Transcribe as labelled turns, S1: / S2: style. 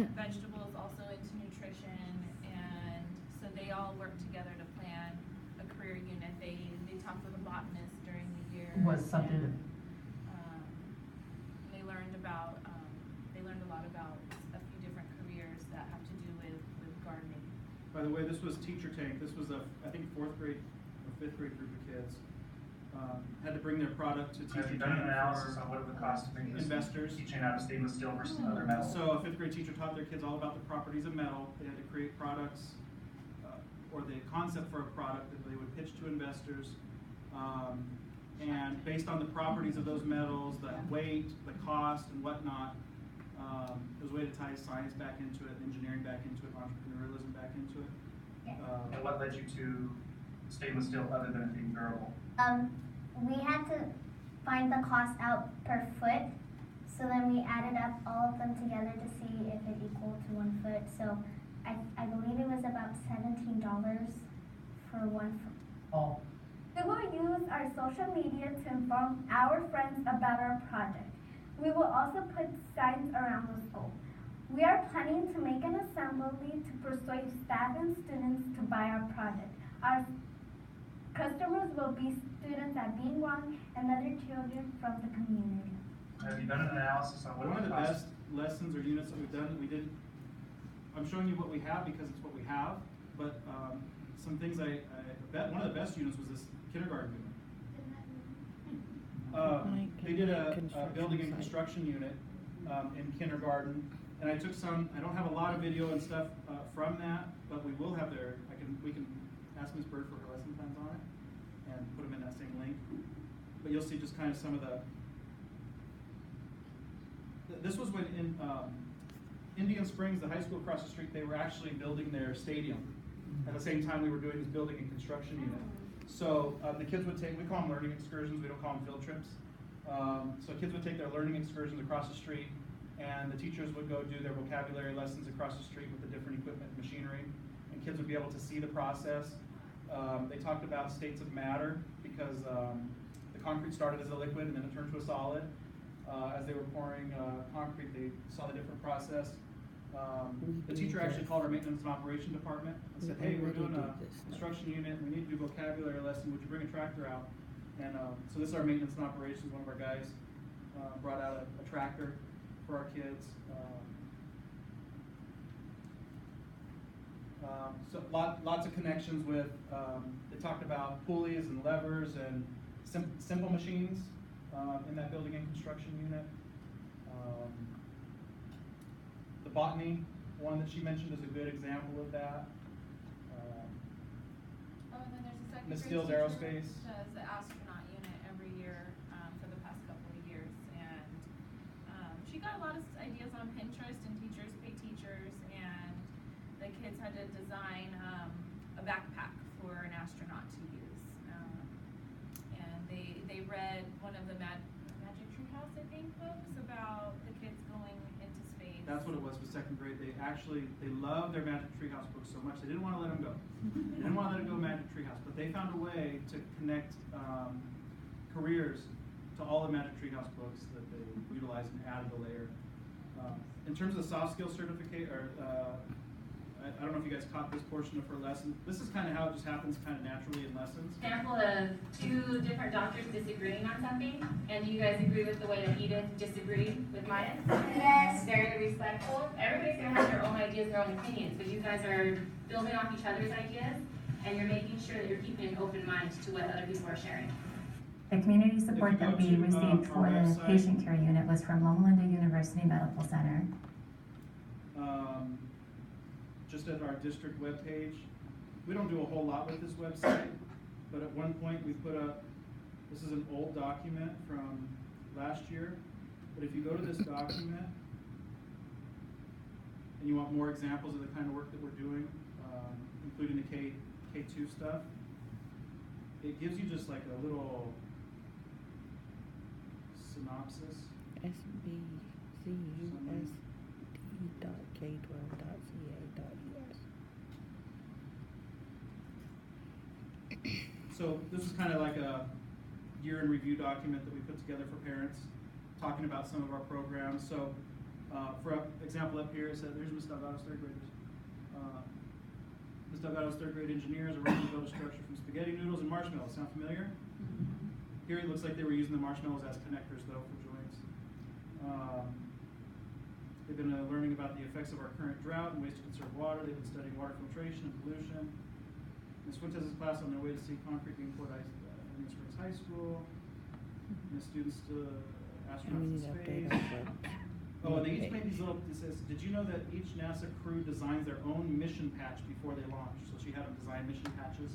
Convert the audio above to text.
S1: vegetables, also into nutrition, and so they all work together to plan a career unit. They talked with a botanist during the year.
S2: Was something
S1: and, they learned about they learned a lot about a few different careers that have to do with gardening.
S3: By the way, this was Teacher Tank. This was I think 4th grade or 5th grade group of kids. Had to bring their product to Teacher
S4: Have you
S3: Tank
S4: done an analysis
S3: for
S4: on what it would cost to make this
S3: investors.
S4: teaching out of stainless steel versus other metal?
S3: So a 5th grade teacher taught their kids all about the properties of metal. They had to create products or the concept for a product that they would pitch to investors. And based on the properties of those metals, the weight, the cost, and whatnot, it was a way to tie science back into it, engineering back into it, entrepreneurialism back into it.
S4: And what led you to stainless steel other than it being durable?
S5: We had to find the cost out per foot, so then we added up all of them together to see if it equaled to 1 foot. So I believe it was about $17 for 1 foot.
S2: all.
S6: We will use our social media to inform our friends about our project. We will also put signs around the school. We are planning to make an assembly to persuade staff and students to buy our project. Our customers will be students at Being Wrong and other children from the community.
S4: Have you done an analysis on what
S3: One
S4: it
S3: of
S4: would
S3: the
S4: cost?
S3: best lessons or units that we've done that we didn't, I'm showing you what we have because it's what we have, but some things I bet one of the best units was this kindergarten unit. They did a building and construction unit in kindergarten, and I took some. I don't have a lot of video and stuff from that, but we will have their. We can ask Ms. Bird for her lesson plans on it and put them in that same link. But you'll see just kind of some of the. This was when in Indian Springs, the high school across the street, they were actually building their stadium at the same time we were doing this building and construction unit. So the kids would take, we call them learning excursions, we don't call them field trips. So kids would take their learning excursions across the street, and the teachers would go do their vocabulary lessons across the street with the different equipment and machinery, and kids would be able to see the process. They talked about states of matter, because the concrete started as a liquid and then it turned to a solid. As they were pouring concrete, they saw the different process. The teacher actually called our maintenance and operation department and said, hey, we're doing a construction unit, we need to do vocabulary lesson, would you bring a tractor out? And so this is our maintenance and operations. One of our guys brought out a tractor for our kids. So lots of connections with, they talked about pulleys and levers and simple machines in that building and construction unit. The botany one that she mentioned is a good example of that.
S1: Oh, and then there's a second
S3: Ms.
S1: grade
S3: Steele's
S1: teacher
S3: Aerospace.
S1: does the astronaut unit every year for the past couple of years, and she got a lot of ideas on Pinterest, and teachers pay teachers, and the kids had to design a backpack for an astronaut to use, and they read one of the Magic Tree House, I think, books about the kids going into space.
S3: That's what it was for second grade. They loved their Magic Treehouse books so much they didn't want to let them go. They didn't want to let it go Magic Treehouse, but they found a way to connect careers to all the Magic Treehouse books that they utilized and added a layer. In terms of the soft skills certificate, or I don't know if you guys caught this portion of her lesson. This is kind of how it just happens kind of naturally in lessons.
S7: Example of two different doctors disagreeing on something, and do you guys agree with the way that Edith disagreed with mine?
S5: Yes.
S7: Very respectful. Everybody's gonna have their own ideas, their own opinions, but you guys are building off each other's ideas, and you're making sure that you're keeping an open mind to what other people are sharing.
S8: The community support
S3: If you
S8: that
S3: go
S8: we
S3: to,
S8: received for
S3: our
S8: the
S3: website-
S8: patient care unit was from Loma Linda University Medical Center.
S3: Just at our district webpage. We don't do a whole lot with this website, but at one point we put up, this is an old document from last year, but if you go to this document and you want more examples of the kind of work that we're doing, including the K2 stuff, it gives you just like a little synopsis.
S9: SBCUSD.K12.ca.us.
S3: So this is kind of like a year in review document that we put together for parents, talking about some of our programs. So For example, up here, it says, there's Ms. Delgado's third graders. Ms. Delgado's third grade engineers are working to build a structure from spaghetti noodles and marshmallows. Sound familiar? Here it looks like they were using the marshmallows as connectors though for joints. They've been learning about the effects of our current drought and ways to conserve water. They've been studying water filtration and pollution. Ms. Fuentes' class on their way to see concrete being poured in Ms. Springs High School. Ms. students to
S9: And we
S3: astronauts in
S9: need to update
S3: space.
S9: our book.
S3: Oh, and they each made these little, it says, did you know that each NASA crew designs their own mission patch before they launch? So she had them design mission patches